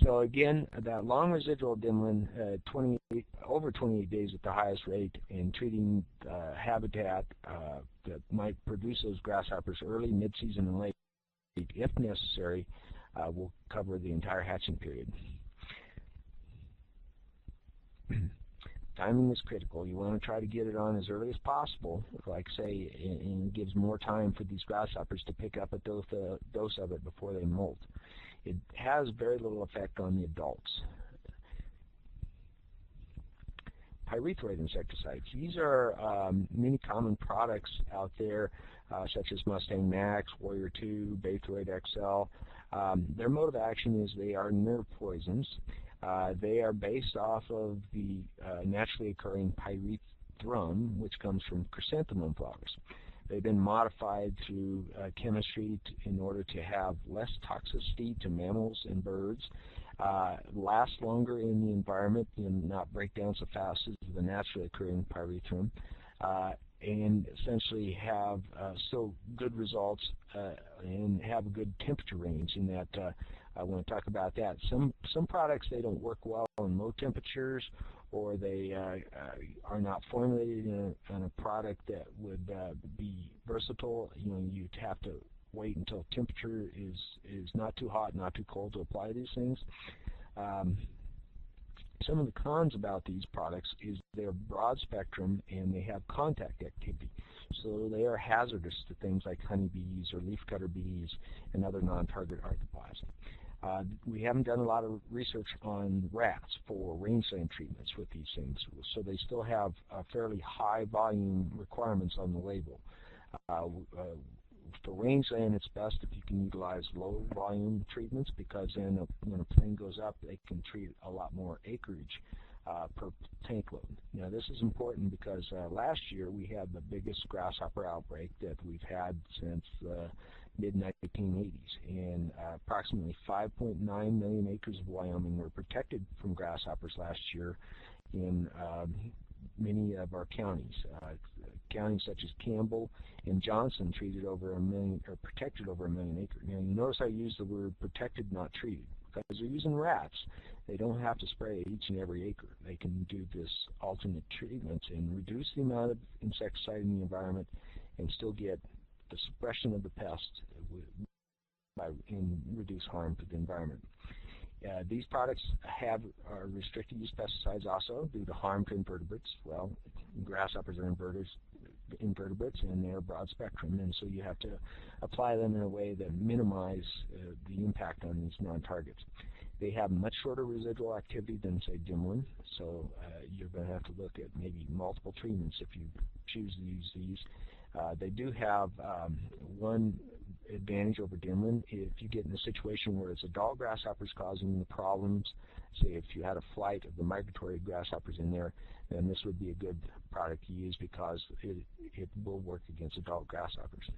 So again, that long residual dimlin, over 28 days at the highest rate, and treating habitat that might produce those grasshoppers early, mid-season, and late, if necessary, will cover the entire hatching period. Timing is critical. You want to try to get it on as early as possible, like say, and it gives more time for these grasshoppers to pick up a dose of it before they molt. It has very little effect on the adults. Pyrethroid insecticides. These are many common products out there, such as Mustang Max, Warrior 2, Baythroid XL. Their mode of action is they are nerve poisons. They are based off of the naturally occurring pyrethrum, which comes from chrysanthemum flowers. They've been modified through chemistry in order to have less toxicity to mammals and birds, last longer in the environment and not break down so fast as the naturally occurring pyrethrum, and essentially have still good results and have a good temperature range in that. I want to talk about that. Some products, they don't work well in low temperatures, or they are not formulated in a product that would be versatile. You'd have to wait until temperature is not too hot, not too cold to apply these things. Some of the cons about these products is they're broad spectrum and they have contact activity. So they are hazardous to things like honeybees or leafcutter bees and other non-target arthropods. We haven't done a lot of research on rats for rangeland treatments with these things, so they still have fairly high volume requirements on the label. For rangeland, it's best if you can utilize low volume treatments, because then when a plane goes up, they can treat a lot more acreage per tank load. Now, this is important because last year we had the biggest grasshopper outbreak that we've had since the mid-1980s, and approximately 5.9 million acres of Wyoming were protected from grasshoppers last year in many of our counties. Counties such as Campbell and Johnson treated over 1 million, or protected over 1 million acres. Now, you notice I use the word protected, not treated, because they're using rats. They don't have to spray each and every acre. They can do this alternate treatment and reduce the amount of insecticide in the environment and still get the suppression of the pest and reduce harm to the environment. These products are restricted use pesticides also due to harm to invertebrates. Well, grasshoppers are invertebrates and they're broad spectrum, and so you have to apply them in a way that minimize the impact on these non-targets. They have much shorter residual activity than, say, dimlin, so you're going to have to look at maybe multiple treatments if you choose to use these. They do have one advantage over dimlin. If you get in a situation where it's adult grasshoppers causing the problems, say if you had a flight of the migratory grasshoppers in there, then this would be a good product to use because it will work against adult grasshoppers.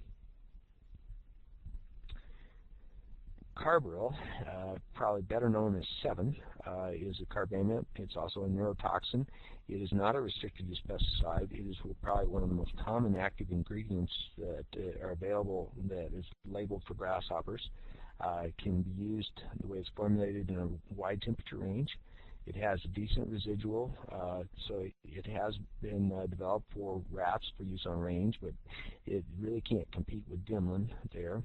Carbaryl, probably better known as 7, is a carbamet. It's also a neurotoxin. It is not a restricted use pesticide. It is probably one of the most common active ingredients that are available that is labeled for grasshoppers. It can be used the way it's formulated in a wide temperature range. It has a decent residual, so it has been developed for rats for use on range, but it really can't compete with dimlin there.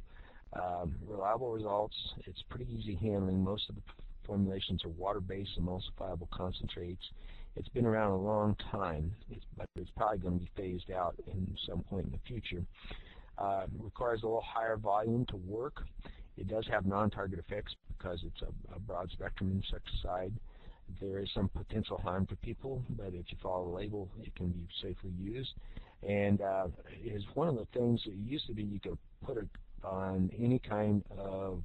Reliable results. It's pretty easy handling. Most of the formulations are water-based emulsifiable concentrates. It's been around a long time, but it's probably going to be phased out in some point in the future. It requires a little higher volume to work. It does have non-target effects because it's a broad-spectrum insecticide. There is some potential harm to people, but if you follow the label, it can be safely used. And it is one of the things that used to be you could put it on any kind of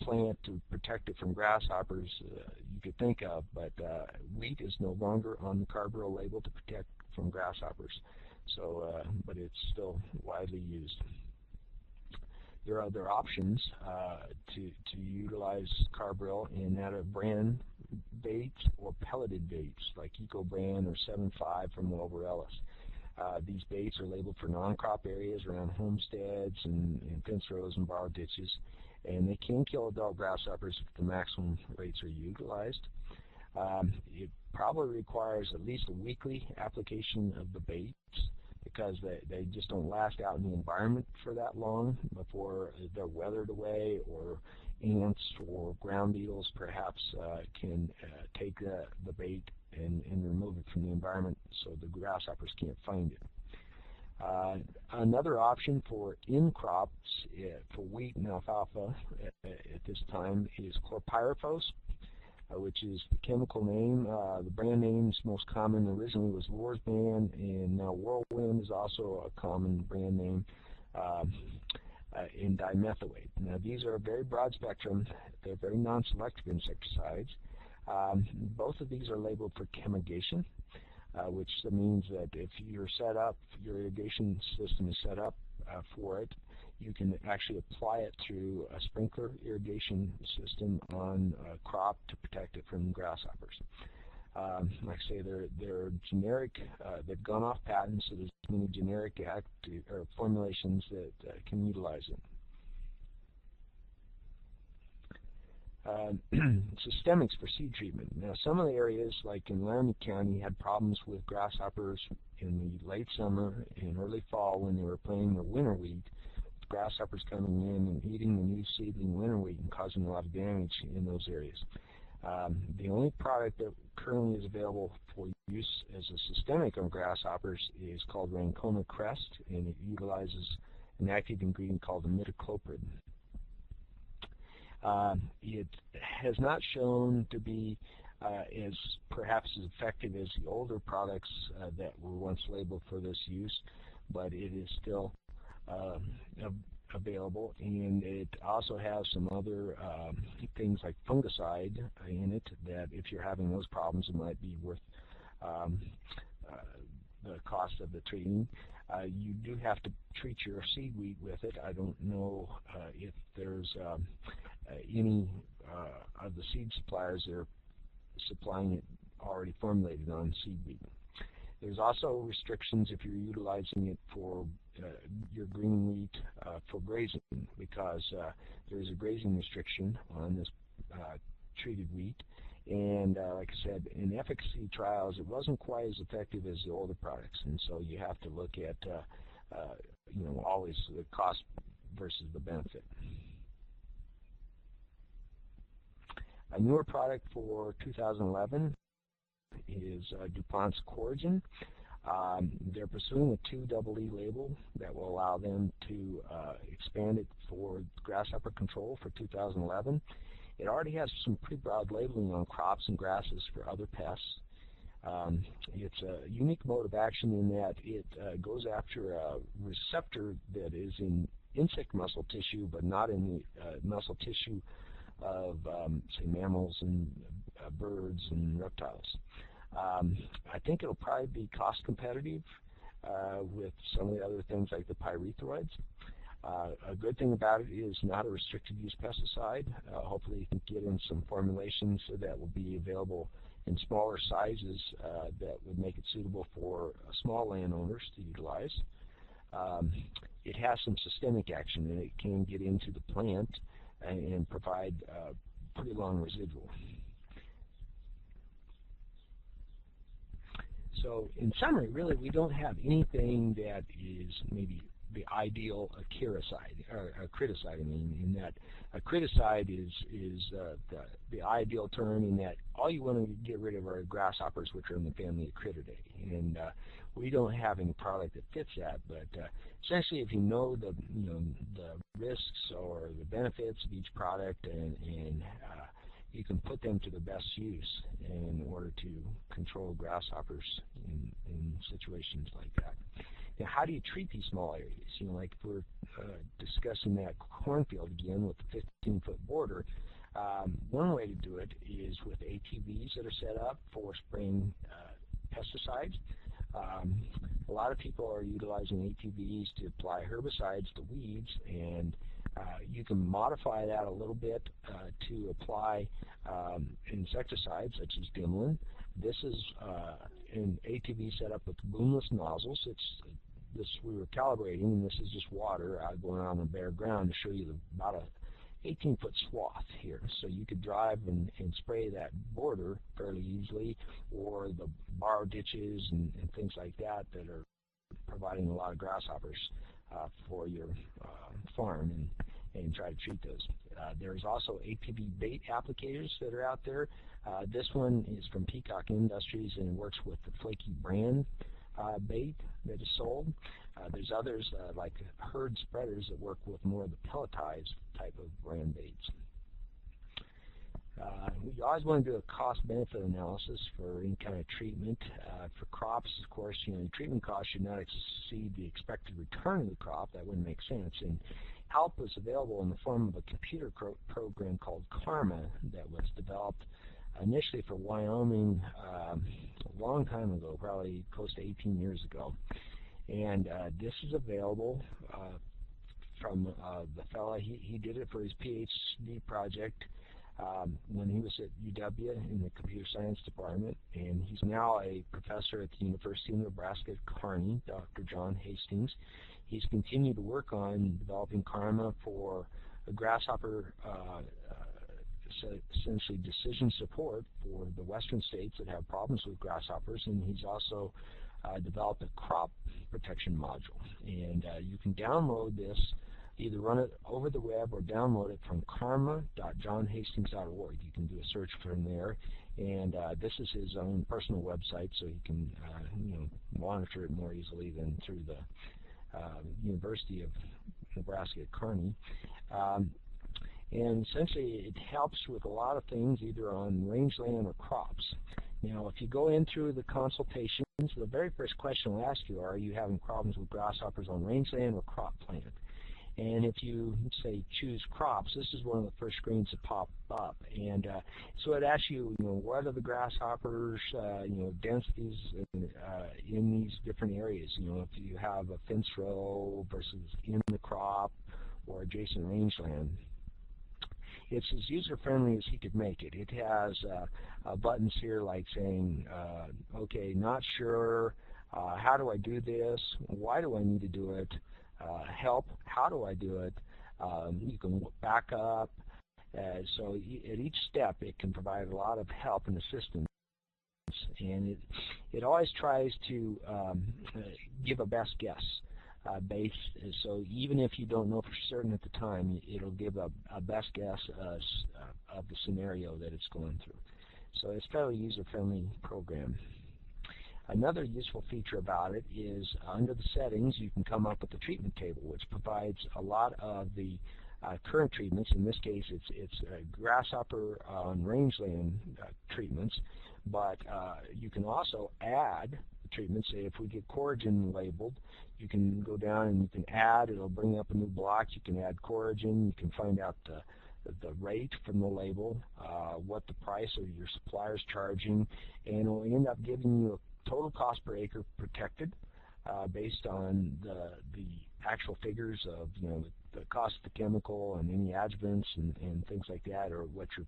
plant to protect it from grasshoppers you could think of, but wheat is no longer on the Carbaryl label to protect from grasshoppers. So, but it's still widely used. There are other options to utilize Carbaryl, in that of brand baits or pelleted baits like Ecobrand or 7.5 from Wilbur Ellis. These baits are labeled for non-crop areas around homesteads and fence rows and borrow ditches, and they can kill adult grasshoppers if the maximum rates are utilized. It probably requires at least a weekly application of the baits because they just don't last out in the environment for that long before they're weathered away, or ants or ground beetles perhaps can take the bait and remove it from the environment so the grasshoppers can't find it. Another option for in-crops for wheat and alfalfa at this time is chlorpyrifos, which is the chemical name. The brand names most common originally was Lore's Band, and now Whirlwind is also a common brand name in dimethoate. Now these are a very broad spectrum. They're very non-selective insecticides. Both of these are labeled for chemigation, which means that if you're set up, your irrigation system is set up for it, you can actually apply it through a sprinkler irrigation system on a crop to protect it from grasshoppers. Like I say, they're generic. They've gone off patent, so there's many generic formulations that can utilize it. Systemics for seed treatment. Now, some of the areas, like in Laramie County, had problems with grasshoppers in the late summer and early fall when they were planting their winter wheat. Grasshoppers coming in and eating the new seedling winter wheat and causing a lot of damage in those areas. The only product that currently is available for use as a systemic on grasshoppers is called Rancona Crest, and it utilizes an active ingredient called imidacloprid. It has not shown to be perhaps as effective as the older products that were once labeled for this use, but it is still available, and it also has some other things like fungicide in it that if you're having those problems, it might be worth the cost of the treating. You do have to treat your seed wheat with it. I don't know if there's any of the seed suppliers that are supplying it already formulated on seed wheat. There's also restrictions if you're utilizing it for your green wheat for grazing, because there's a grazing restriction on this treated wheat. And like I said, in efficacy trials, it wasn't quite as effective as the older products, and so you have to look at always the cost versus the benefit. A newer product for 2011 is DuPont's Corrigan. They're pursuing a 2EE label that will allow them to expand it for grasshopper control for 2011. It already has some pretty broad labeling on crops and grasses for other pests. It's a unique mode of action in that it goes after a receptor that is in insect muscle tissue, but not in the muscle tissue of, say, mammals and birds and reptiles. I think it'll probably be cost competitive with some of the other things like the Pyrethroids. A good thing about it is not a restricted use pesticide. Hopefully you can get in some formulations that will be available in smaller sizes that would make it suitable for small landowners to utilize. It has some systemic action, and it can get into the plant and provide pretty long residual. So in summary, really, we don't have anything that is maybe the ideal acaricide, or acriticide, I mean, in that acriticide is the ideal term in that all you want to get rid of are grasshoppers, which are in the family Acrididae. And we don't have any product that fits that, but essentially if you know the risks or the benefits of each product, and you can put them to the best use in order to control grasshoppers in situations like that. Now, how do you treat these small areas? Like if we're discussing that cornfield again with the 15-foot border, one way to do it is with ATVs that are set up for spraying pesticides. A lot of people are utilizing ATVs to apply herbicides to weeds, and you can modify that a little bit to apply insecticides such as dimlin. This is an ATV set up with boomless nozzles. We were calibrating, and this is just water going on the bare ground to show you about a 18-foot swath here. So you could drive and spray that border fairly easily, or the borrow ditches and things like that are providing a lot of grasshoppers for your farm, and try to treat those. There's also ATV bait applicators that are out there. This one is from Peacock Industries and works with the flaky brand bait that is sold. There's others like herd spreaders that work with more of the pelletized type of brand baits. You always want to do a cost-benefit analysis for any kind of treatment. For crops, of course, the treatment cost should not exceed the expected return of the crop. That wouldn't make sense. And help is available in the form of a computer program called Karma that was developed initially for Wyoming a long time ago, probably close to 18 years ago. And this is available from the fella. He did it for his PhD project when he was at UW in the computer science department, and he's now a professor at the University of Nebraska at Kearney, Dr. John Hastings. He's continued to work on developing Karma for a grasshopper, essentially decision support for the western states that have problems with grasshoppers, and he's also developed a crop protection module. And you can download this, either run it over the web or download it from karma.johnhastings.org. You can do a search from there, and this is his own personal website, so you can monitor it more easily than through the University of Nebraska at Kearney. And essentially it helps with a lot of things, either on rangeland or crops. Now, if you go in through the consultations, the very first question will ask you, are you having problems with grasshoppers on rangeland or cropland? And if you say choose crops, this is one of the first screens that pop up. And so it asks you, what are the grasshoppers, densities in these different areas. If you have a fence row versus in the crop or adjacent rangeland. It's as user-friendly as he could make it. It has buttons here like saying, okay, not sure, how do I do this, why do I need to do it, help, how do I do it, you can back up. So at each step it can provide a lot of help and assistance. And it always tries to give a best guess. So even if you don't know for certain at the time, it'll give a best guess of the scenario that it's going through. So it's a fairly user-friendly program. Another useful feature about it is under the settings you can come up with the treatment table, which provides a lot of the current treatments. In this case it's grasshopper on rangeland treatments, but you can also add treatments. Say if we get Corrigan labeled, you can go down and you can add, it'll bring up a new block, you can add Corrigan, you can find out the rate from the label, what the price of your supplier is charging, and it'll end up giving you a total cost per acre protected based on the actual figures of the cost of the chemical and any adjuvants and things like that, or what your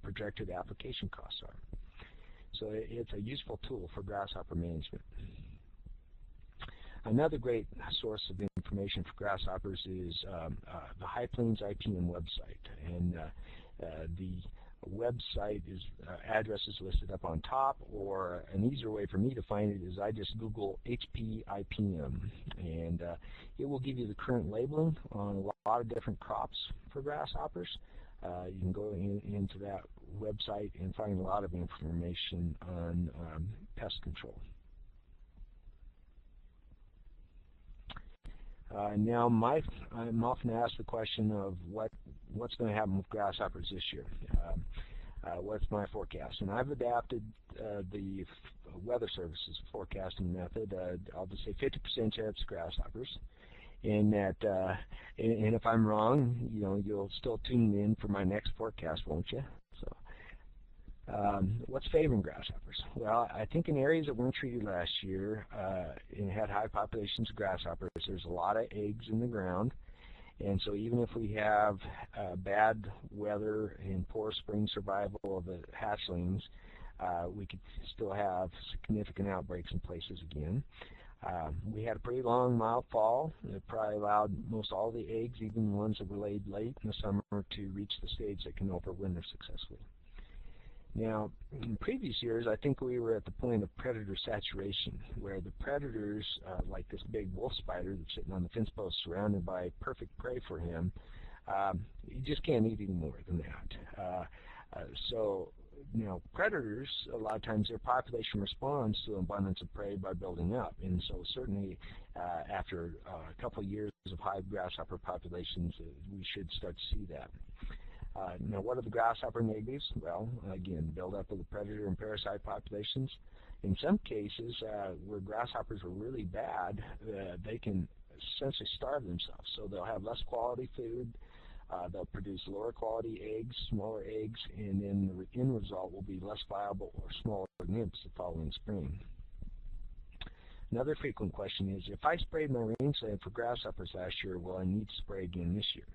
projected application costs are. So it's a useful tool for grasshopper management. Another great source of information for grasshoppers is the High Plains IPM website, and the website address is listed up on top, or an easier way for me to find it is I just Google HP IPM, and it will give you the current labeling on a lot of different crops for grasshoppers. You can go into that website and find a lot of information on pest control. Now, I'm often asked the question of what's going to happen with grasshoppers this year. What's my forecast? And I've adapted the Weather Service's forecasting method. I'll just say 50% chance of grasshoppers. And that, and if I'm wrong, you'll still tune in for my next forecast, won't you? So, what's favoring grasshoppers? Well, I think in areas that weren't treated last year and had high populations of grasshoppers, there's a lot of eggs in the ground, and so even if we have bad weather and poor spring survival of the hatchlings, we could still have significant outbreaks in places again. We had a pretty long, mild fall. It probably allowed most all the eggs, even the ones that were laid late in the summer, to reach the stage that can overwinter successfully. Now, in previous years, I think we were at the point of predator saturation, where the predators, like this big wolf spider that's sitting on the fence post surrounded by perfect prey for him, you just can't eat any more than that. So, you know, predators, a lot of times their population responds to abundance of prey by building up. And so certainly after a couple of years of high grasshopper populations, we should start to see that. Now, what are the grasshopper negatives? Well, again, buildup of the predator and parasite populations. In some cases, where grasshoppers are really bad, they can essentially starve themselves. So they'll have less quality food, they'll produce lower quality eggs, smaller eggs, and then the end result will be less viable or smaller nymphs the following spring. Another frequent question is, if I sprayed my rangeland for grasshoppers last year, will I need to spray again this year?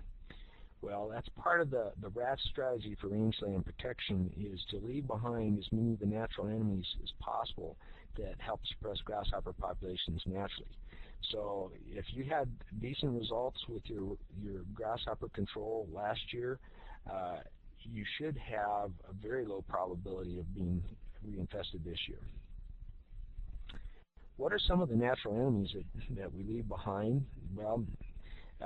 Well, that's part of the rat strategy for rangeland protection, is to leave behind as many of the natural enemies as possible that help suppress grasshopper populations naturally. So if you had decent results with your grasshopper control last year, you should have a very low probability of being reinfested this year. What are some of the natural enemies that we leave behind? Well,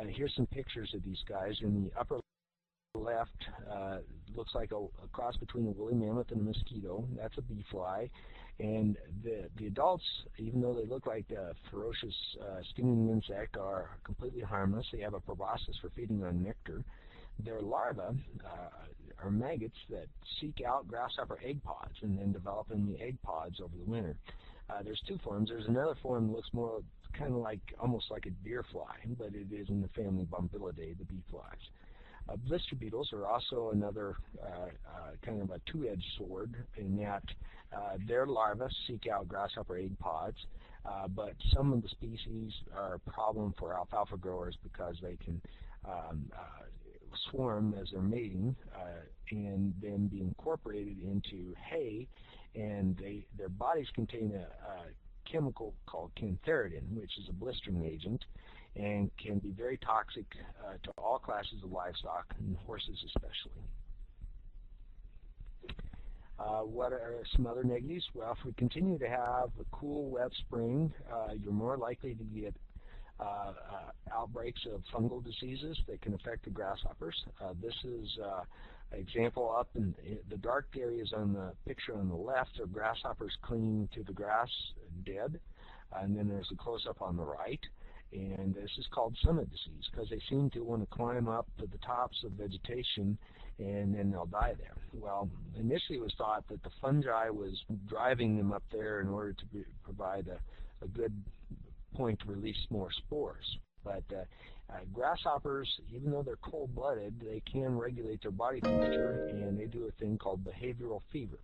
here's some pictures of these guys. In the upper left, looks like a cross between a woolly mammoth and a mosquito. That's a bee fly. And the adults, even though they look like a ferocious stinging insect, are completely harmless. They have a proboscis for feeding on nectar. Their larvae are maggots that seek out grasshopper egg pods and then develop in the egg pods over the winter. There's two forms. There's another form that looks more kind of like, almost like a deer fly, but it is in the family Bombilidae, the bee flies. Blister beetles are also another kind of a two-edged sword, in that their larvae seek out grasshopper egg pods, but some of the species are a problem for alfalfa growers because they can swarm as they're mating and then be incorporated into hay, and their bodies contain a chemical called cantharidin, which is a blistering agent and can be very toxic to all classes of livestock, and horses especially. What are some other negatives? Well, if we continue to have a cool, wet spring, you're more likely to get outbreaks of fungal diseases that can affect the grasshoppers. This is an example up in the dark areas on the picture on the left are grasshoppers clinging to the grass dead, and then there's a close-up on the right. And this is called summit disease because they seem to want to climb up to the tops of vegetation and then they'll die there. Well, initially it was thought that the fungi was driving them up there in order to provide a good point to release more spores. But grasshoppers, even though they're cold-blooded, they can regulate their body temperature, and they do a thing called behavioral fever,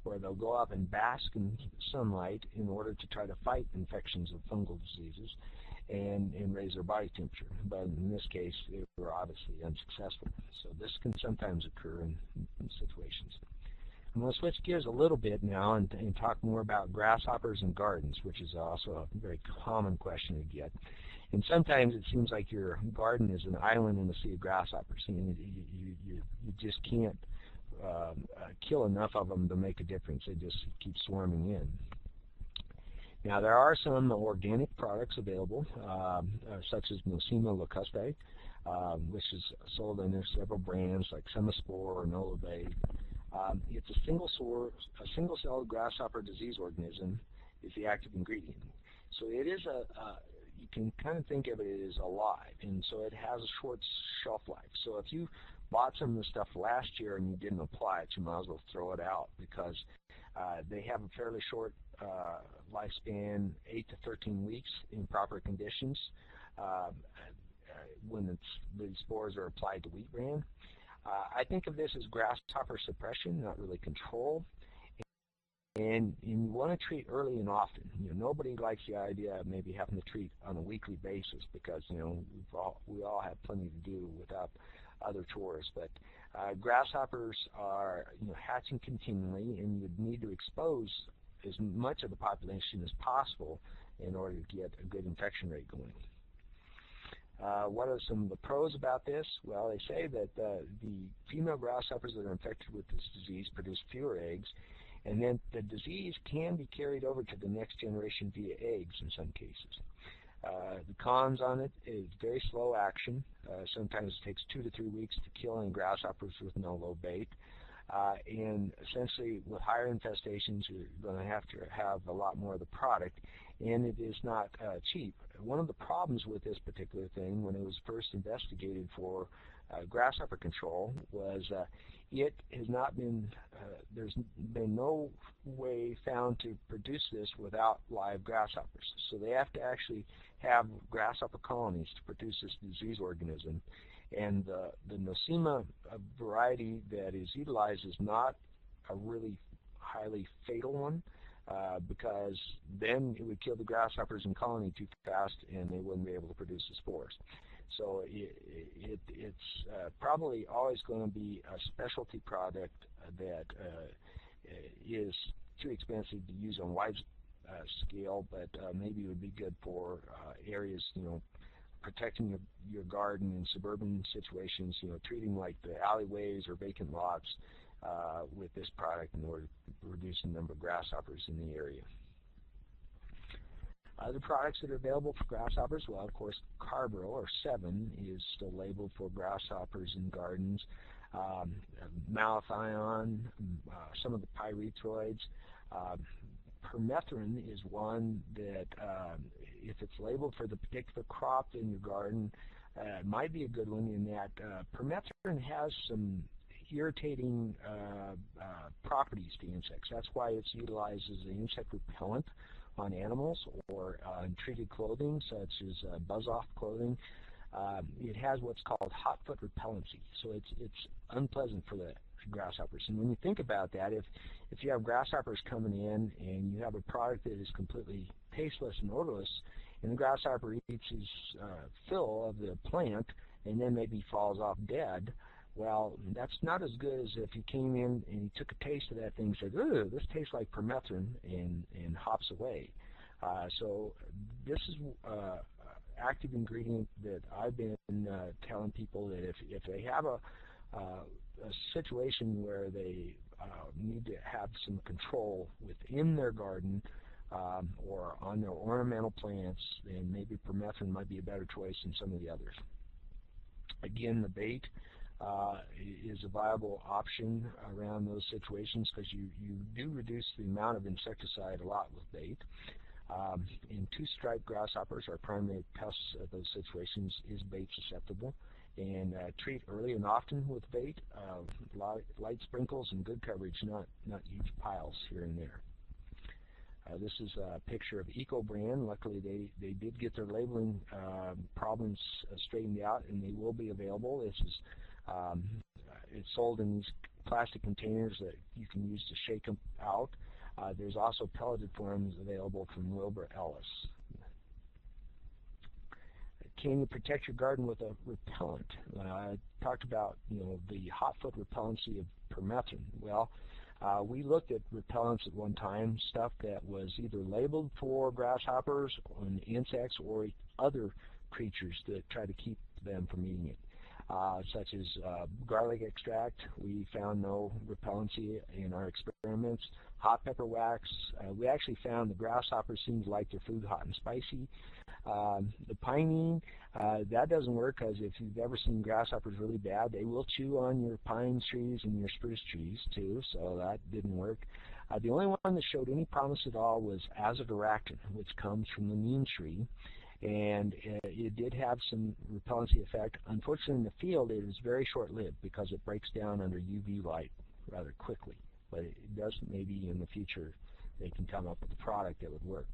where they'll go up and bask in sunlight in order to try to fight infections of fungal diseases and raise their body temperature. But in this case, they were obviously unsuccessful. So this can sometimes occur in situations. I'm going to switch gears a little bit now and talk more about grasshoppers and gardens, which is also a very common question to get. And sometimes it seems like your garden is an island in a sea of grasshoppers. And you just can't kill enough of them to make a difference. They just keep swarming in. Now, there are some organic products available, such as Nosema locustae, which is sold under several brands like Semaspore or Nolivade. It's a single-celled grasshopper disease organism is the active ingredient. So it is you can kind of think of it as alive, and so it has a short shelf life. So if you bought some of the stuff last year and you didn't apply it, you might as well throw it out because they have a fairly short lifespan, 8 to 13 weeks in proper conditions when the spores are applied to wheat bran. I think of this as grasshopper suppression, not really control. And you want to treat early and often. Nobody likes the idea of maybe having to treat on a weekly basis because we all have plenty to do without other chores. But grasshoppers are hatching continually, and you'd need to expose as much of the population as possible in order to get a good infection rate going. What are some of the pros about this? Well, they say that the female grasshoppers that are infected with this disease produce fewer eggs, and then the disease can be carried over to the next generation via eggs in some cases. The cons on it is very slow action. Sometimes it takes 2 to 3 weeks to kill any grasshoppers with no low bait. And essentially, with higher infestations, you're going to have a lot more of the product, and it is not cheap. One of the problems with this particular thing, when it was first investigated for grasshopper control, was it has not been, there's been no way found to produce this without live grasshoppers. So they have to actually have grasshopper colonies to produce this disease organism. And the Nosema variety that is utilized is not a really highly fatal one, because then it would kill the grasshoppers in colony too fast and they wouldn't be able to produce the spores. So it's probably always going to be a specialty product that is too expensive to use on wide scale, but maybe it would be good for areas, protecting your garden in suburban situations, treating like the alleyways or vacant lots with this product in order to reduce the number of grasshoppers in the area. Other products that are available for grasshoppers, well, of course, Carbaryl, or 7, is still labeled for grasshoppers in gardens. Malathion, some of the Pyrethroids. Permethrin is one that, if it's labeled for the particular crop in your garden, might be a good one in that permethrin has some irritating properties to insects. That's why it's utilized as an insect repellent on animals or treated clothing, such as buzz-off clothing. It has what's called hot foot repellency, so it's unpleasant for the grasshoppers. And when you think about that, if you have grasshoppers coming in and you have a product that is completely tasteless and odorless, and the grasshopper eats his fill of the plant and then maybe falls off dead, well, that's not as good as if you came in and you took a taste of that thing and said, "Ooh, this tastes like permethrin," and hops away. So this is active ingredient that I've been telling people that if they have a situation where they need to have some control within their garden or on their ornamental plants, then maybe permethrin might be a better choice than some of the others. Again, the bait is a viable option around those situations because you do reduce the amount of insecticide a lot with bait. And two-striped grasshoppers are primary pests of those situations. Is bait susceptible? And treat early and often with bait, light sprinkles and good coverage, not huge piles here and there. This is a picture of Ecobrand. Luckily, they did get their labeling problems straightened out, and they will be available. This is it's sold in these plastic containers that you can use to shake them out. There's also pelleted forms available from Wilbur Ellis. Can you protect your garden with a repellent? I talked about the hot foot repellency of permethrin. Well, we looked at repellents at one time, stuff that was either labeled for grasshoppers and insects or other creatures that try to keep them from eating it, such as garlic extract. We found no repellency in our experiments. Hot pepper wax, we actually found the grasshoppers seem to like their food hot and spicy. The pinene, that doesn't work because if you've ever seen grasshoppers really bad, they will chew on your pine trees and your spruce trees too, so that didn't work. The only one that showed any promise at all was azadirachtin, which comes from the neem tree, and it did have some repellency effect. Unfortunately, in the field, it is very short-lived because it breaks down under UV light rather quickly, but it does maybe in the future they can come up with a product that would work.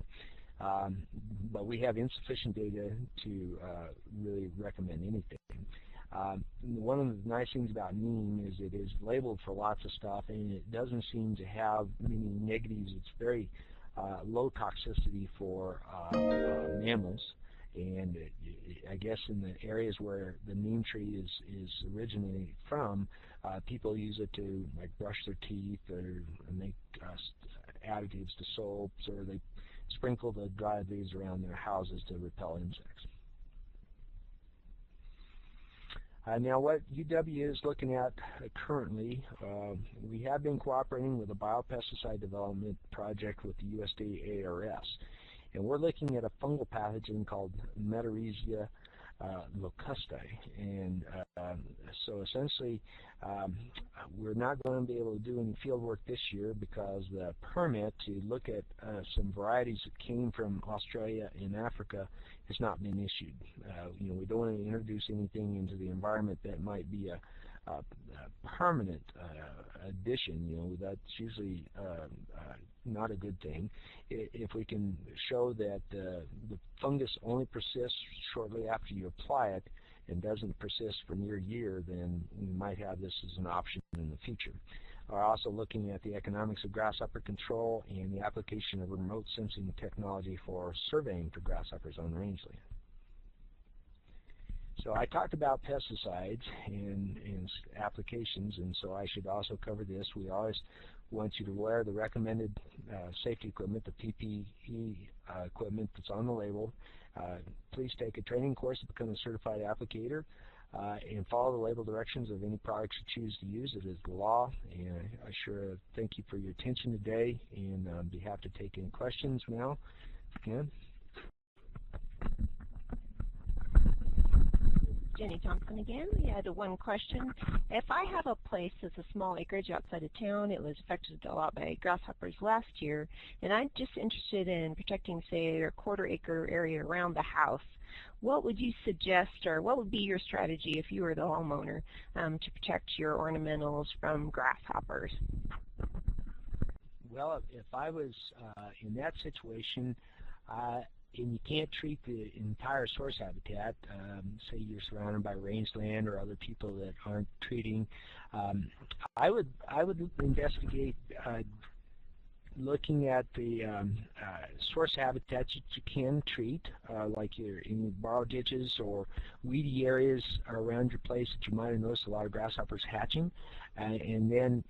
But we have insufficient data to really recommend anything. One of the nice things about neem is it is labeled for lots of stuff, and it doesn't seem to have many negatives. It's very low toxicity for mammals, And I guess in the areas where the neem tree is originating from, people use it to like brush their teeth or make additives to soaps, or they sprinkle the dried leaves around their houses to repel insects. Now what UW is looking at currently, we have been cooperating with a biopesticide development project with the USDA ARS. And we're looking at a fungal pathogen called Bareilles locustae. And so essentially, we're not going to be able to do any field work this year because the permit to look at some varieties that came from Australia and Africa has not been issued. We don't want to introduce anything into the environment that might be a permanent addition. That's usually not a good thing. If we can show that the fungus only persists shortly after you apply it and doesn't persist for near a year, then we might have this as an option in the future. We're also looking at the economics of grasshopper control and the application of remote sensing technology for surveying for grasshoppers on rangeland. So I talked about pesticides and applications, and so I should also cover this. We always want you to wear the recommended safety equipment, the PPE equipment that's on the label. Please take a training course to become a certified applicator, and follow the label directions of any products you choose to use. It is the law, and I sure thank you for your attention today, and I'd be happy to take any questions now. Again. Jenny Thompson again. We had one question. If I have a place that's a small acreage outside of town, it was affected a lot by grasshoppers last year, and I'm just interested in protecting, say, a quarter-acre area around the house, what would you suggest, or what would be your strategy if you were the homeowner to protect your ornamentals from grasshoppers? Well, if I was in that situation, and you can't treat the entire source habitat, say you're surrounded by rangeland or other people that aren't treating, I would investigate looking at the source habitats that you can treat, like in borrow ditches or weedy areas around your place that you might have noticed a lot of grasshoppers hatching, and then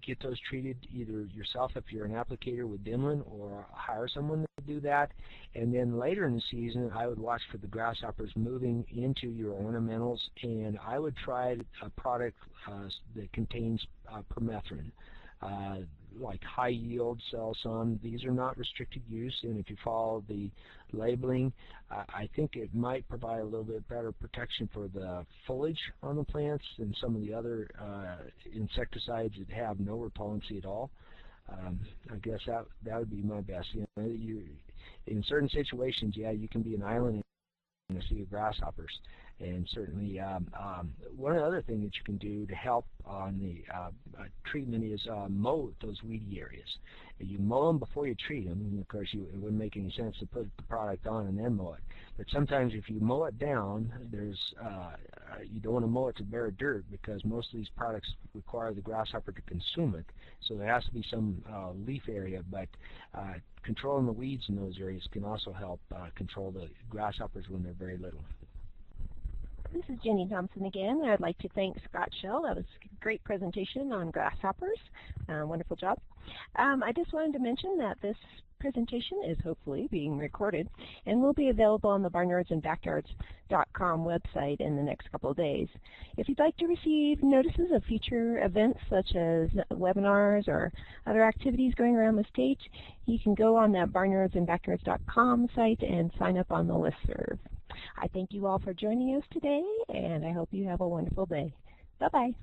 get those treated either yourself if you're an applicator with Dimlin, or hire someone to do that. And then later in the season, I would watch for the grasshoppers moving into your ornamentals, and I would try a product that contains permethrin. Like high yield Celson. These are not restricted use, and if you follow the labeling, I think it might provide a little bit better protection for the foliage on the plants than some of the other insecticides that have no repellency at all. I guess that would be my best. In certain situations, yeah, you can be an island in a sea of grasshoppers. And certainly, one other thing that you can do to help on the treatment is mow those weedy areas. You mow them before you treat them, and of course it wouldn't make any sense to put the product on and then mow it. But sometimes if you mow it down, you don't want to mow it to bare dirt, because most of these products require the grasshopper to consume it. So there has to be some leaf area, but controlling the weeds in those areas can also help control the grasshoppers when they're very little. This is Jenny Thompson again. I'd like to thank Scott Schell. That was a great presentation on grasshoppers. Wonderful job. I just wanted to mention that this presentation is hopefully being recorded and will be available on the Barnyards&Backyards.com website in the next couple of days. If you'd like to receive notices of future events such as webinars or other activities going around the state, you can go on that Barnyards&Backyards.com site and sign up on the listserv. I thank you all for joining us today, and I hope you have a wonderful day. Bye-bye.